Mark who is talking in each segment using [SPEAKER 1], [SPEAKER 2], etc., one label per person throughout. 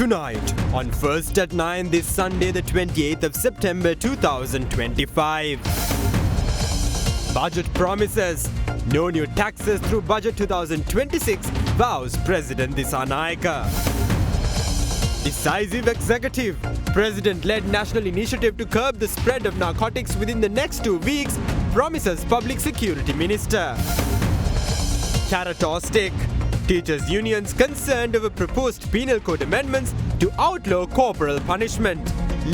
[SPEAKER 1] Tonight, on First at 9 this Sunday the 28th of September 2025. Budget promises. No new taxes through Budget 2026, vows President Dissanayaka. Decisive executive. President-led national initiative to curb the spread of narcotics within the next 2 weeks, promises Public Security Minister. Carrot or stick. Teachers' unions concerned over proposed penal code amendments to outlaw corporal punishment.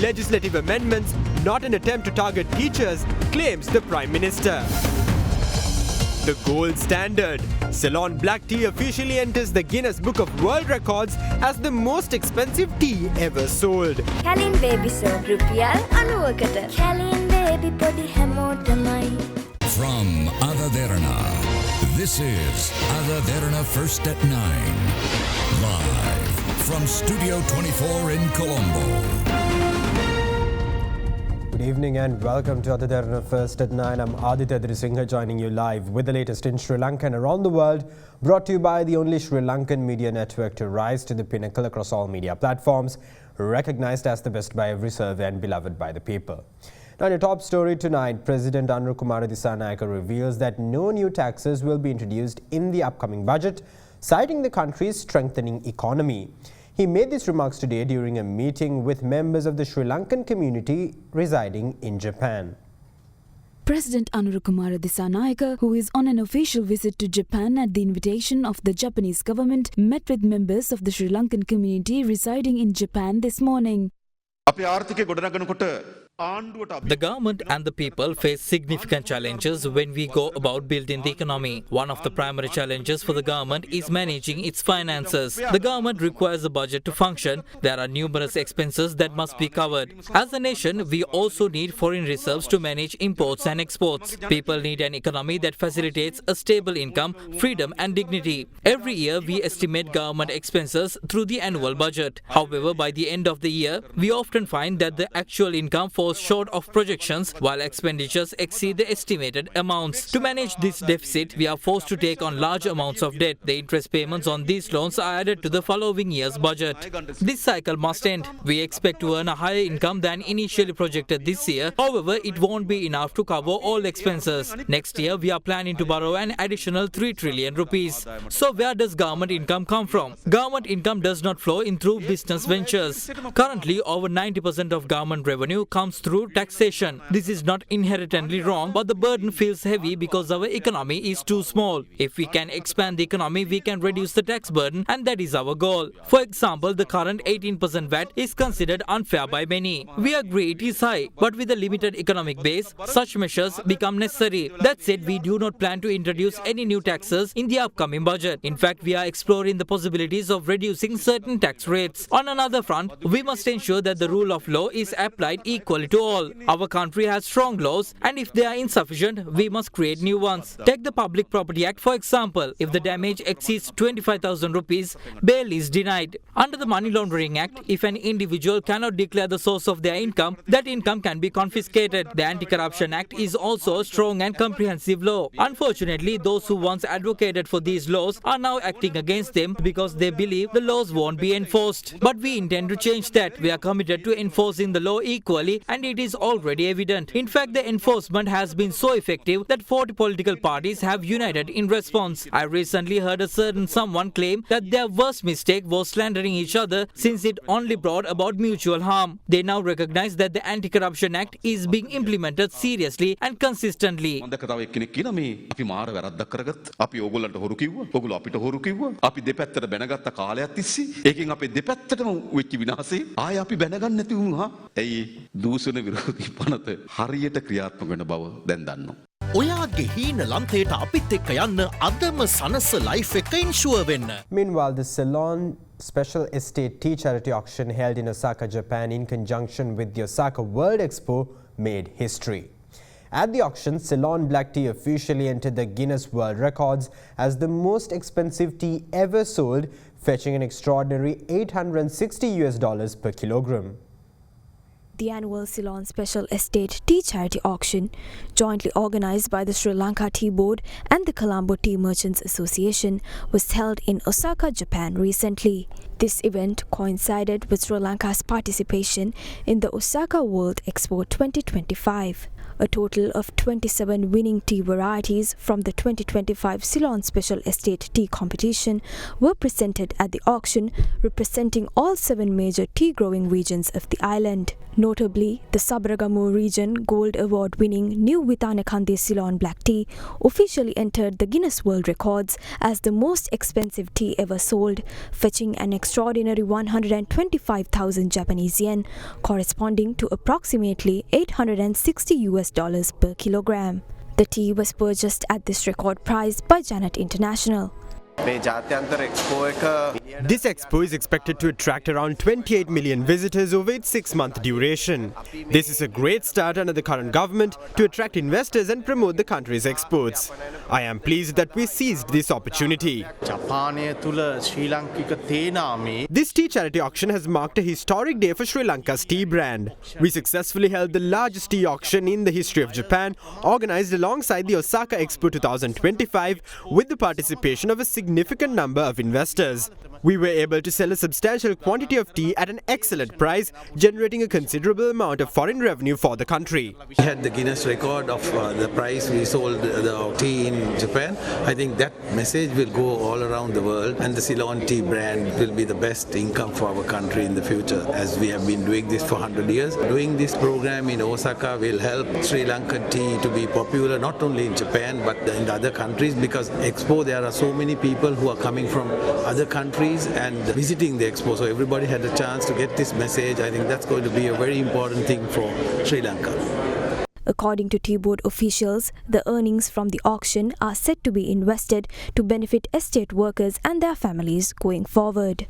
[SPEAKER 1] Legislative amendments not an attempt to target teachers, claims the Prime Minister. The gold standard. Ceylon black tea officially enters the Guinness Book of World Records as the most expensive tea ever sold.
[SPEAKER 2] Kalin baby soap rupial 90කට. Kalin baby podi හැමෝටමයි.
[SPEAKER 3] From Derana, this is Derana First at 9. Live from Studio 24 in Colombo.
[SPEAKER 1] Good evening and welcome to Derana First at 9. I'm Aditya Drisingha joining you live with the latest in Sri Lanka and around the world, brought to you by the only Sri Lankan media network to rise to the pinnacle across all media platforms, recognized as the best by every survey and beloved by the people. Now, in your top story tonight, President Kumara Dissanayaka reveals that no new taxes will be introduced in the upcoming budget, citing the country's strengthening economy. He made these remarks today during a meeting with members of the Sri Lankan community residing in Japan.
[SPEAKER 4] President Kumara Dissanayaka, who is on an official visit to Japan at the invitation of the Japanese government, met with members of the Sri Lankan community residing in Japan this morning.
[SPEAKER 5] The government and the people face significant challenges when we go about building the economy. One of the primary challenges for the government is managing its finances. The government requires a budget to function. There are numerous expenses that must be covered. As a nation, we also need foreign reserves to manage imports and exports. People need an economy that facilitates a stable income, freedom and dignity. Every year, we estimate government expenses through the annual budget. However, by the end of the year, we often find that the actual income falls short of projections while expenditures exceed the estimated amounts. To manage this deficit, we are forced to take on large amounts of debt. The interest payments on these loans are added to the following year's budget. This cycle must end. We expect to earn a higher income than initially projected this year. However, it won't be enough to cover all expenses. Next year, we are planning to borrow an additional 3 trillion rupees. So where does government income come from? Government income does not flow in through business ventures. Currently, over 90% of government revenue comes through taxation. This is not inherently wrong, but the burden feels heavy because our economy is too small. If we can expand the economy, we can reduce the tax burden, and that is our goal. For example, the current 18% VAT is considered unfair by many. We agree it is high, but with a limited economic base, such measures become necessary. That said, we do not plan to introduce any new taxes in the upcoming budget. In fact, we are exploring the possibilities of reducing certain tax rates. On another front, we must ensure that the rule of law is applied equally to all. Our country has strong laws, and if they are insufficient, we must create new ones. Take the Public Property Act for example. If the damage exceeds 25,000 rupees, bail is denied. Under the Money Laundering Act, if an individual cannot declare the source of their income, that income can be confiscated. The Anti-Corruption Act is also a strong and comprehensive law. Unfortunately, those who once advocated for these laws are now acting against them because they believe the laws won't be enforced. But we intend to change that. We are committed to enforcing the law equally, and it is already evident. In fact, the enforcement has been so effective that 40 political parties have united in response. I recently heard a certain someone claim that their worst mistake was slandering each other since it only brought about mutual harm. They now recognize that the Anti-Corruption Act is being implemented seriously and consistently.
[SPEAKER 6] ඔයාගේ හීන ලන්තයට අපිත් එක්ක යන්න අදම සනස life එක ඉන්ෂුවර් වෙන්න.
[SPEAKER 1] Meanwhile, the Ceylon Special Estate Tea Charity Auction held in Osaka, Japan in conjunction with the Osaka World Expo made history. At the auction, Ceylon black tea officially entered the Guinness World Records as the most expensive tea ever sold, fetching an extraordinary $860 per kilogram.
[SPEAKER 7] The annual Ceylon Special Estate Tea Charity Auction, jointly organised by the Sri Lanka Tea Board and the Colombo Tea Merchants Association, was held in Osaka, Japan recently. This event coincided with Sri Lanka's participation in the Osaka World Expo 2025. A total of 27 winning tea varieties from the 2025 Ceylon Special Estate Tea Competition were presented at the auction, representing all 7 major tea-growing regions of the island. Notably, the Sabaragamu region Gold Award-winning New Vitanakandi Ceylon Black Tea officially entered the Guinness World Records as the most expensive tea ever sold, fetching an extraordinary 125,000 Japanese yen, corresponding to approximately $860 per kilogram. The tea was purchased at this record price by Janet International.
[SPEAKER 1] This expo is expected to attract around 28 million visitors over its 6-month duration. This is a great start under the current government to attract investors and promote the country's exports. I am pleased that we seized this opportunity. This tea charity auction has marked a historic day for Sri Lanka's tea brand. We successfully held the largest tea auction in the history of Japan, organized alongside the Osaka Expo 2025 with the participation of a significant number of investors. We were able to sell a substantial quantity of tea at an excellent price, generating a considerable amount of foreign revenue for the country.
[SPEAKER 8] We had the Guinness record of the price we sold the tea in Japan. I think that message will go all around the world, and the Ceylon tea brand will be the best income for our country in the future, as we have been doing this for 100 years. Doing this program in Osaka will help Sri Lankan tea to be popular not only in Japan but in the other countries, because Expo there are so many people who are coming from other countries and visiting the Expo, so everybody had a chance to get this message. I think that's going to be a very important thing for Sri Lanka.
[SPEAKER 7] According to Tea Board officials, the earnings from the auction are set to be invested to benefit estate workers and their families going forward.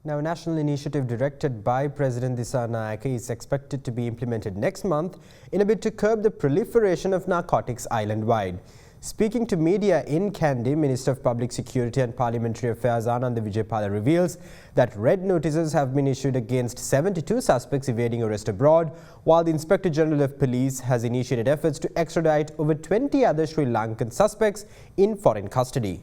[SPEAKER 1] Now, a national initiative directed by President Derana is expected to be implemented next month in a bid to curb the proliferation of narcotics island-wide. Speaking to media in Kandy, Minister of Public Security and Parliamentary Affairs Ananda Vijaypala reveals that red notices have been issued against 72 suspects evading arrest abroad, while the Inspector General of Police has initiated efforts to extradite over 20 other Sri Lankan suspects in foreign custody.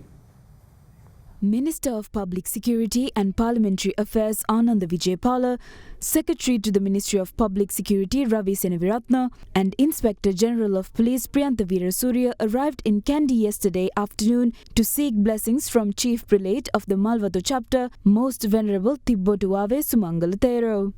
[SPEAKER 4] Minister of Public Security and Parliamentary Affairs Ananda Vijaypala, Secretary to the Ministry of Public Security Ravi Senaviratna and Inspector General of Police Priyantha Veerasurya arrived in Kandy yesterday afternoon to seek blessings from Chief Prelate of the Malvadu chapter, Most Venerable Tibbotuave Sumangala Thero.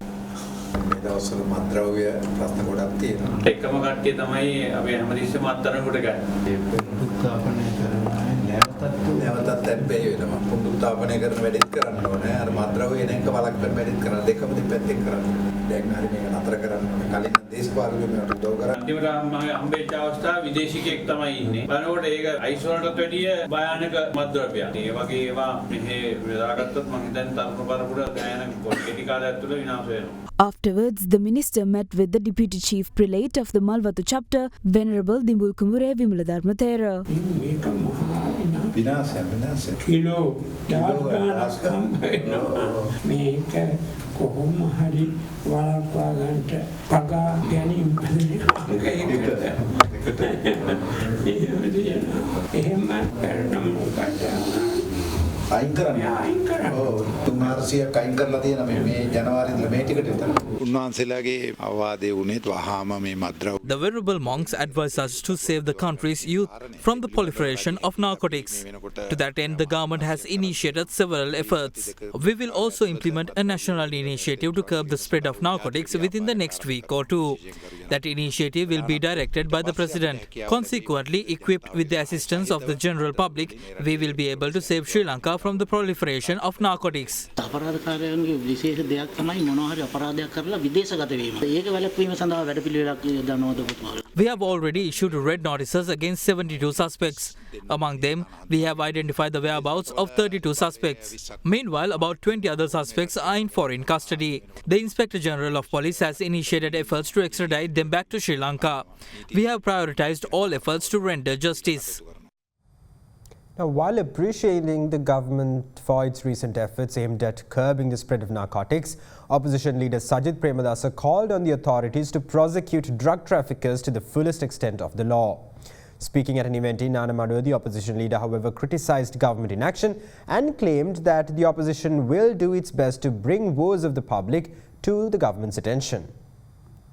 [SPEAKER 9] නැවතත් ඇබ්බැහි වෙනවා. පුනරුත්ථාපනය කරන වැඩිත් කරන්න ඕනේ. අර මත්ද්‍රව්‍ය එන එක වළක්වන්න වැඩිත් කරන්න. දෙකම දෙපැත්තෙන් කරන්න. දැන් හරි මේක නතර කරන්න ඕනේ. කලින් දේශපාලකයන්ට උදව් කරා.
[SPEAKER 10] අන්තිමට මම හම්බෙච්ච අවස්ථාව විදේශිකයෙක් තමයි ඉන්නේ. බලනකොට ඒක අයිස් වලටත් වැඩිය භයානක මත්ද්‍රව්‍යයක්. ඒ වගේ ඒවා මෙහෙ බෙදාගත්තොත් මම හිතන්නේ තරුණ පරපුර දැනන කෙටි කාලයක් තුළ විනාශ වෙනවා.
[SPEAKER 4] Afterwards, the minister met with the Deputy Chief Prelate of the Malvadu chapter, Venerable Dimbul Kumure Vimala Dharma Thera.
[SPEAKER 11] Kilo දාස්ගානක් මේක කොහොම හරි වළක්වා ගන්නට පගා ගැනීම එහෙම කරනම මොකද
[SPEAKER 9] අයින් කරන්න. ඔව් 300ක් අයින් කරලා තියෙනවා මේ ජනවාරි ඉඳලා මේ ටිකට විතර.
[SPEAKER 8] උන්වහන්සේලාගේ අවවාදේ උනේත් වහාම මේ මද්ද්‍රව්‍ය.
[SPEAKER 5] The venerable monks advise us to save the country's youth from the proliferation of narcotics. To that end, the government has initiated several efforts. We will also implement a national initiative to curb the spread of narcotics within the next week or two. That initiative will be directed by the President. Consequently, equipped with the assistance of the general public, we will be able to save Sri Lanka from the proliferation of narcotics.
[SPEAKER 12] අපරාධකාරයන්ගේ විශේෂ දෙයක් තමයි මොනවා හරි අපරාධයක් කරලා විදේශගත වීම. ඒක වැළැක්වීම සඳහා වැඩපිළිවෙලක් යොදනවද පුතුමාලා?
[SPEAKER 5] We have already issued red notices against 72 suspects. Among them, we have identified the whereabouts of 32 suspects. Meanwhile, about 20 other suspects are in foreign custody. The Inspector General of Police has initiated efforts to extradite them back to Sri Lanka. We have prioritized all efforts to render justice.
[SPEAKER 1] Now, while appreciating the government for its recent efforts aimed at curbing the spread of narcotics, opposition leader Sajith Premadasa called on the authorities to prosecute drug traffickers to the fullest extent of the law. Speaking at an event in Nanamaduwa, the opposition leader, however, criticised government inaction and claimed that the opposition will do its best to bring woes of the public to the government's attention.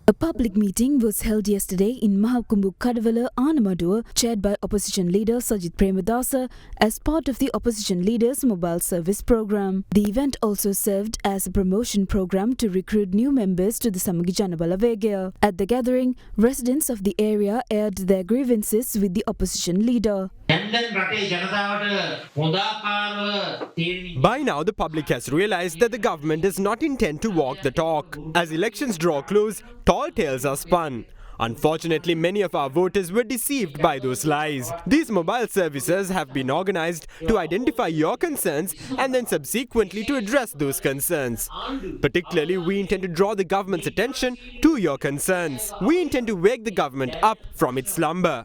[SPEAKER 4] A public meeting was held yesterday in Mahakumbu Kadavala, Nanamaduwa, chaired by opposition leader Sajith Premadasa as part of the opposition leaders' mobile service program. The event also served as a promotion program to recruit new members to the Samagi Janabala Vegaya. At the gathering, residents of the area aired their grievances with the opposition leader.
[SPEAKER 1] By now, the public has realised that the government does not intend to walk the talk. As elections draw close, tall tales are spun. Unfortunately, many of our voters were deceived by those lies. These mobile services have been organised to identify your concerns and then subsequently to address those concerns. Particularly, we intend to draw the government's attention to your concerns. We intend to wake the government up from its slumber.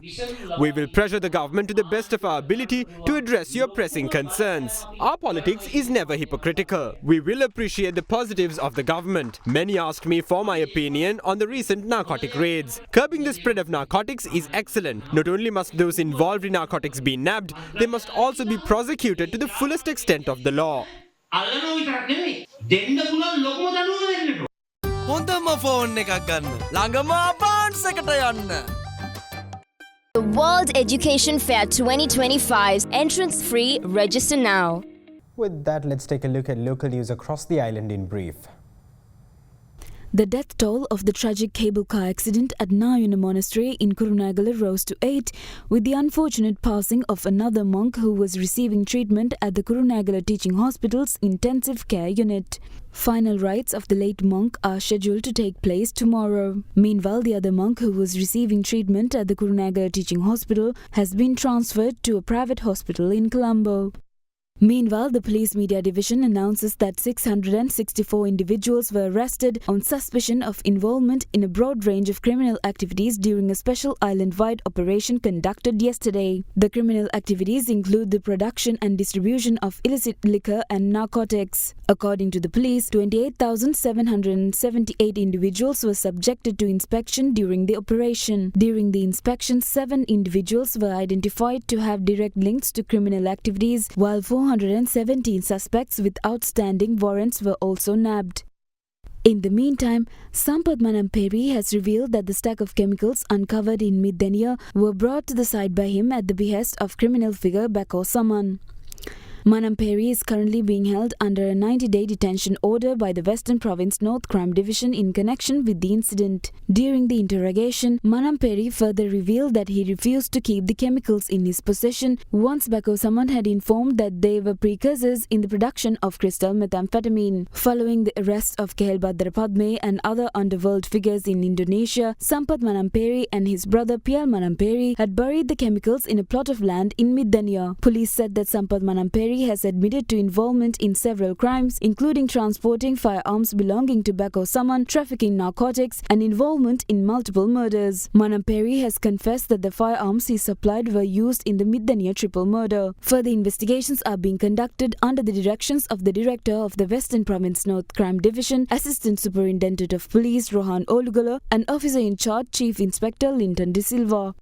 [SPEAKER 1] We will pressure the government to the best of our ability to address your pressing concerns. Our politics is never hypocritical. We will appreciate the positives of the government. Many asked me for my opinion on the recent narcotic raids. Curbing the spread of narcotics is excellent. Not only must those involved in narcotics be nabbed, they must also be prosecuted to the fullest extent of the law.
[SPEAKER 2] The World Education Fair 2025. Entrance free. Register now.
[SPEAKER 1] With that, let's take a look at local news across the island in brief.
[SPEAKER 4] The death toll of the tragic cable car accident at Nayuna Monastery in Kurunagala rose to 8, with the unfortunate passing of another monk who was receiving treatment at the Kurunagala Teaching Hospital's intensive care unit. Final rites of the late monk are scheduled to take place tomorrow. Meanwhile, the other monk who was receiving treatment at the Kurunagala Teaching Hospital has been transferred to a private hospital in Colombo. Meanwhile, the Police Media Division announces that 664 individuals were arrested on suspicion of involvement in a broad range of criminal activities during a special island-wide operation conducted yesterday. The criminal activities include the production and distribution of illicit liquor and narcotics. According to the police, 28,778 individuals were subjected to inspection during the operation. During the inspection, 7 individuals were identified to have direct links to criminal activities, while 417 suspects with outstanding warrants were also nabbed. In the meantime, Sampath Manamperi has revealed that the stack of chemicals uncovered in Midaniya were brought to the site by him at the behest of criminal figure Bako Saman. Manamperi is currently being held under a 90-day detention order by the Western Province North Crime Division in connection with the incident. During the interrogation, Manamperi further revealed that he refused to keep the chemicals in his possession once Bako Saman had informed that they were precursors in the production of crystal methamphetamine. Following the arrest of Kehel Badra Padme and other underworld figures in Indonesia, Sampath Manamperi and his brother Pial Manamperi had buried the chemicals in a plot of land in Midaniya. Police said that Sampath Manamperi has admitted to involvement in several crimes, including transporting firearms belonging to Bako Saman, trafficking narcotics, and involvement in multiple murders. Manamperi has confessed that the firearms he supplied were used in the Midaniya triple murder. Further investigations are being conducted under the directions of the Director of the Western Province North Crime Division, Assistant Superintendent of Police Rohan Olugala, and Officer in Charge Chief Inspector Linton De Silva.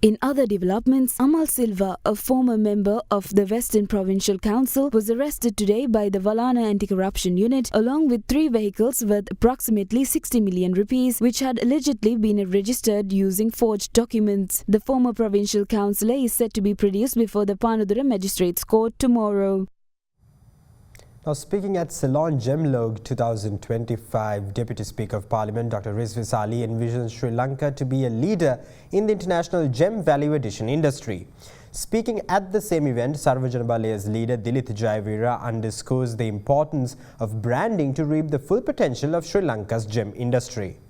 [SPEAKER 4] In other developments, Amal Silva, a former member of the Western Provincial Council, was arrested today by the Valana Anti-Corruption Unit along with 3 vehicles worth approximately 60 million rupees, which had allegedly been registered using forged documents. The former provincial councillor is set to be produced before the Panadura Magistrates Court tomorrow.
[SPEAKER 1] Now, speaking at Ceylon Gemlog 2025, Deputy Speaker of Parliament Dr. Rizvi Sali envisions Sri Lanka to be a leader in the international gem value addition industry. Speaking at the same event, Sarvajana Balaya's leader Dilith Jayavira underscores the importance of branding to reap the full potential of Sri Lanka's gem industry.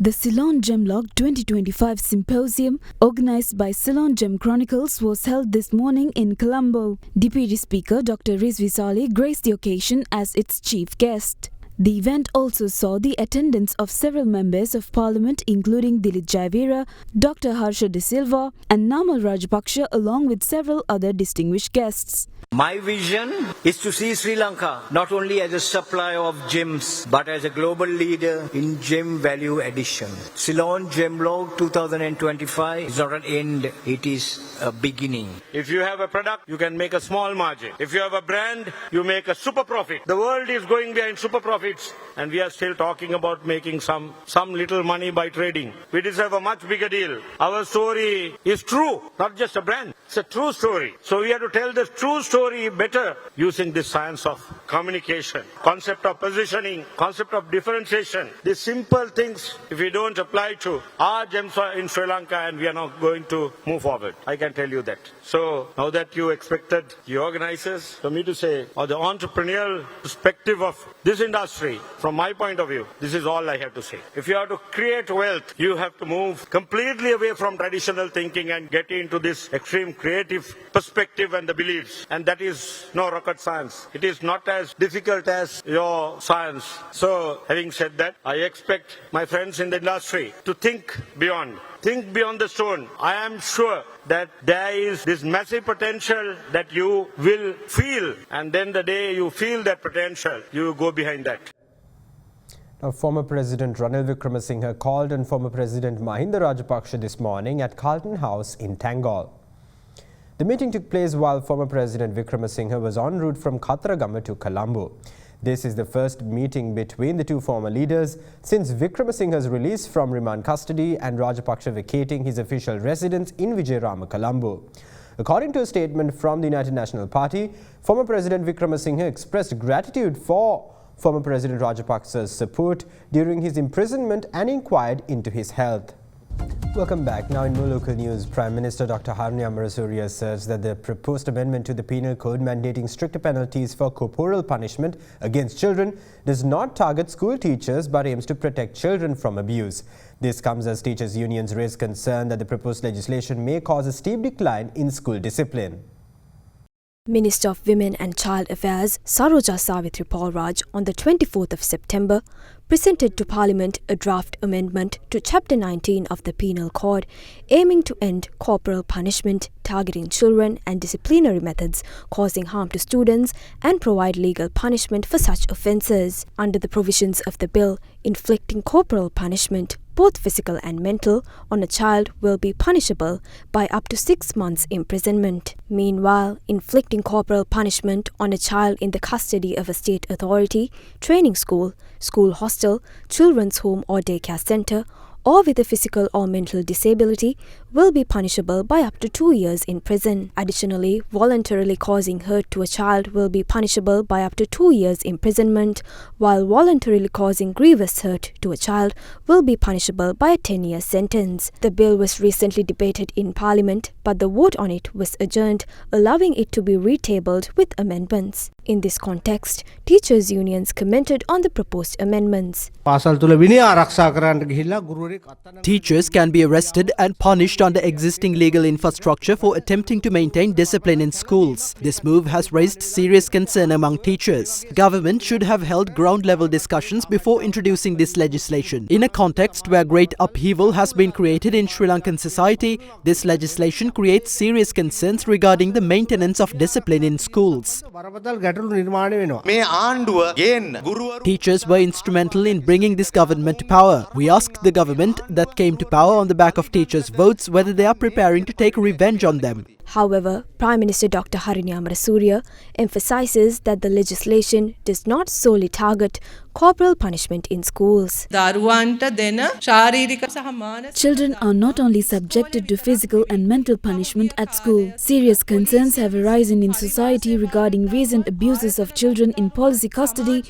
[SPEAKER 4] The Ceylon Gemlog 2025 Symposium, organised by Ceylon Gem Chronicles, was held this morning in Colombo. Deputy Speaker Dr. Rizvi Sali graced the occasion as its chief guest. The event also saw the attendance of several members of parliament including Dilip Jayavira, Dr. Harsha De Silva and Namal Rajapaksa along with several other distinguished guests.
[SPEAKER 13] My vision is to see Sri Lanka not only as a supplier of gems but as a global leader in gem value addition. Ceylon Gemlog 2025 is not an end, it is a beginning.
[SPEAKER 14] If you have a product, you can make a small margin. If you have a brand, you make a super profit. The world is going behind super profits and we are still talking about making some little money by trading. We deserve a much bigger deal. Our story is true, not just a brand. It's a true story. So we have to tell the true story better using this science of communication, concept of positioning, concept of differentiation. These simple things, if we don't apply to our gems in Sri Lanka, and we are not going to move forward. I can tell you that. So now that you expected the organizers for me to say, or the entrepreneurial perspective of this industry, from my point of view, this is all I have to say. If you have to create wealth, you have to move completely away from traditional thinking and get into this extreme creative perspective and the beliefs. And that is no rocket science. It is not as difficult as your science. So having said that, I expect my friends in the industry to think beyond the stone. I am sure that there is this massive potential that you will feel, and then the day you feel that potential, you go behind that.
[SPEAKER 1] Now, former President Ranil Wickremesinghe called on former President Mahinda Rajapaksa this morning at Carlton House in Tangol. The meeting took place while former President Wickremesinghe was en route from Katharagama to Colombo. This is the first meeting between the two former leaders since Wickremesinghe's release from remand custody and Rajapaksa vacating his official residence in Vijayarama, Colombo. According to a statement from the United National Party, former President Wickremesinghe expressed gratitude for former President Rajapaksa's support during his imprisonment and inquired into his health. Welcome back. Now in more local news, Prime Minister Dr. Harani Amarasuriya asserts that the proposed amendment to the Penal Code mandating stricter penalties for corporal punishment against children does not target school teachers but aims to protect children from abuse. This comes as teachers' unions raise concern that the proposed legislation may cause a steep decline in school discipline.
[SPEAKER 7] Minister of Women and Child Affairs Saroja Savitri Paulraj on the 24th of September presented to Parliament a draft amendment to Chapter 19 of the Penal Code aiming to end corporal punishment targeting children and disciplinary methods causing harm to students and provide legal punishment for such offences. Under the provisions of the bill, inflicting corporal punishment, both physical and mental, on a child will be punishable by up to 6 months imprisonment. Meanwhile, inflicting corporal punishment on a child in the custody of a state authority, training school, school hostel, children's home or daycare centre, or with a physical or mental disability will be punishable by up to 2 years in prison. Additionally, voluntarily causing hurt to a child will be punishable by up to 2 years imprisonment, while voluntarily causing grievous hurt to a child will be punishable by a 10-year sentence. The bill was recently debated in Parliament, but the vote on it was adjourned, allowing it to be retabled with amendments. In this context, teachers' unions commented on the proposed amendments.
[SPEAKER 15] Teachers can be arrested and punished under existing legal infrastructure for attempting to maintain discipline in schools. This move has raised serious concern among teachers. Government should have held ground-level discussions before introducing this legislation. In a context where great upheaval has been created in Sri Lankan society, this legislation creates serious concerns regarding the maintenance of discipline in schools. Teachers were instrumental in bringing this government to power. We asked the government that came to power on the back of teachers' votes whether they are preparing to take revenge on them.
[SPEAKER 7] However, Prime Minister Dr. Harani Amarasuriya emphasises that the legislation does not solely target corporal punishment in schools.
[SPEAKER 4] Children are not only subjected to physical and mental punishment at school. Serious concerns have arisen in society regarding recent abuses of children in policy custody,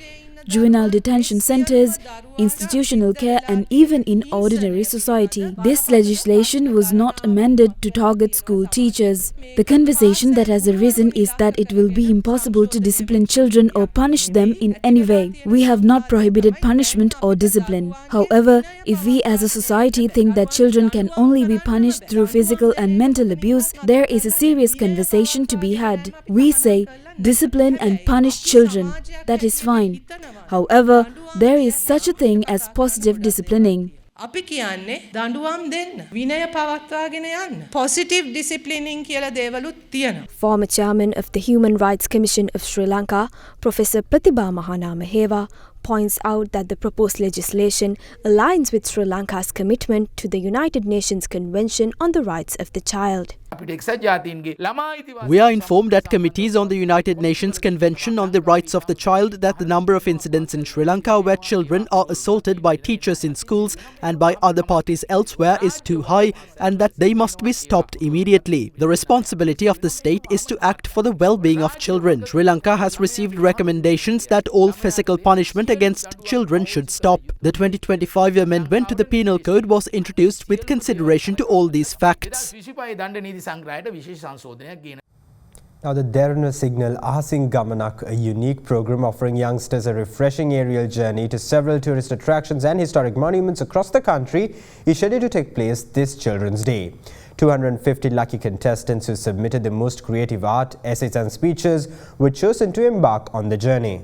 [SPEAKER 4] juvenile detention centres, institutional care and even in ordinary society. This legislation was not amended to target school teachers. The conversation that has arisen is that it will be impossible to discipline children or punish them in any way. We have not prohibited punishment or discipline. However, if we as a society think that children can only be punished through physical and mental abuse, there is a serious conversation to be had. We say, discipline and punish children. That is fine. However, there is such a thing as positive disciplining.
[SPEAKER 16] අපි කියන්නේ දඬුවම් දෙන්න විනය පවත්වාගෙන යන්න positive disciplining කියලා දේවලුත් තියෙනවා.
[SPEAKER 7] Former chairman of the Human Rights Commission of Sri Lanka, Professor Pratibha Mahanamaheva, points out that the proposed legislation aligns with Sri Lanka's commitment to the United Nations Convention on the Rights of the Child.
[SPEAKER 15] We are informed at committees on the United Nations Convention on the Rights of the Child that the number of incidents in Sri Lanka where children are assaulted by teachers in schools and by other parties elsewhere is too high and that they must be stopped immediately. The responsibility of the state is to act for the well-being of children. Sri Lanka has received recommendations that all physical punishment against children should stop. The 2025 amendment to the Penal Code was introduced with consideration to all these facts.
[SPEAKER 1] Now the Derana signal Ahasing Gamanak, a unique program offering youngsters a refreshing aerial journey to several tourist attractions and historic monuments across the country, is scheduled to take place this Children's Day. 250 lucky contestants who submitted the most creative art, essays and speeches were chosen to embark on the journey.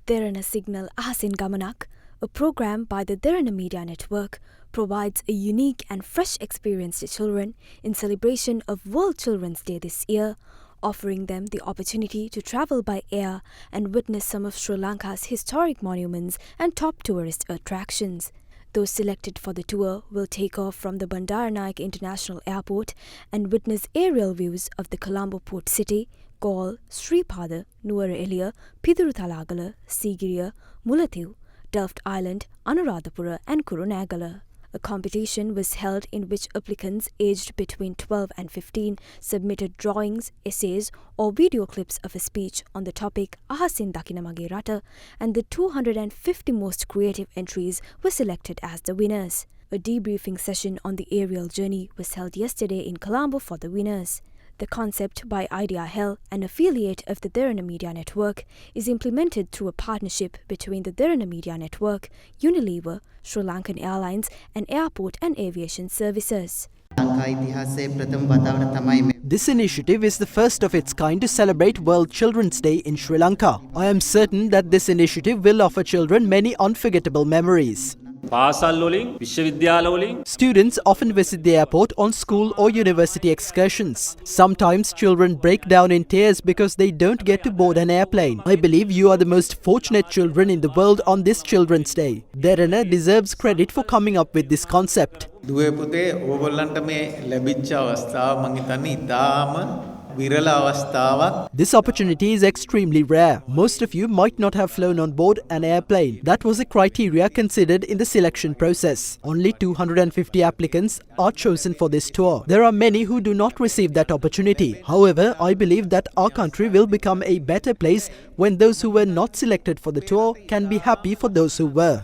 [SPEAKER 7] Derana signal Ahasing Gamanak, a program by the Derana Media Network, provides a unique and fresh experience to children in celebration of World Children's Day this year, offering them the opportunity to travel by air and witness some of Sri Lanka's historic monuments and top tourist attractions. Those selected for the tour will take off from the Bandaranaike International Airport and witness aerial views of the Colombo Port City, Galle, Sripada, Nuwara Eliya, Piduruthalagala, Sigiriya, Mullaitivu, Delft Island, Anuradhapura and Kurunegala. A competition was held in which applicants aged between 12 and 15 submitted drawings, essays or video clips of a speech on the topic Ahasin Dakina Mage Rata, and the 250 most creative entries were selected as the winners. A debriefing session on the aerial journey was held yesterday in Colombo for the winners. The concept by Idea Hell, an affiliate of the Derana Media Network, is implemented through a partnership between the Derana Media Network, Unilever, Sri Lankan Airlines and Airport and Aviation Services.
[SPEAKER 15] This initiative is the first of its kind to celebrate World Children's Day in Sri Lanka. I am certain that this initiative will offer children many unforgettable memories. Students often visit the airport on school or university excursions. Sometimes children break down in tears because they don't get to board an airplane. I believe you are the most fortunate children in the world on this Children's Day. Derana deserves credit for coming up with this concept. This opportunity is extremely rare. Most of you might not have flown on board an airplane. That was a criteria considered in the selection process. Only 250 applicants are chosen for this tour. There are many who do not receive that opportunity. However, I believe that our country will become a better place when those who were not selected for the tour can be happy for those who were.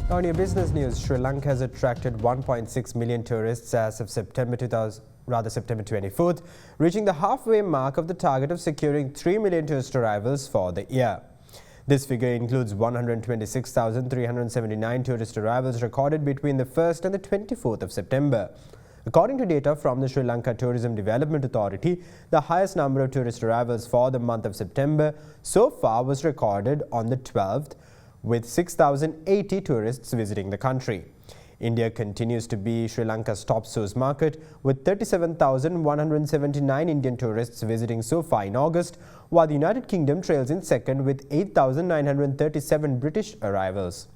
[SPEAKER 1] On your business news, Sri Lanka has attracted 1.6 million tourists as of September 24th, reaching the halfway mark of the target of securing 3 million tourist arrivals for the year. This figure includes 126,379 tourist arrivals recorded between the 1st and the 24th of September. According to data from the Sri Lanka Tourism Development Authority, the highest number of tourist arrivals for the month of September so far was recorded on the 12th, with 6,080 tourists visiting the country. India continues to be Sri Lanka's top source market, with 37,179 Indian tourists visiting so far in August, while the United Kingdom trails in second with 8,937 British arrivals.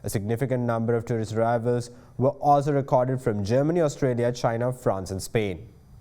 [SPEAKER 1] A significant number of tourist arrivals were also recorded from Germany, Australia, China, France and Spain.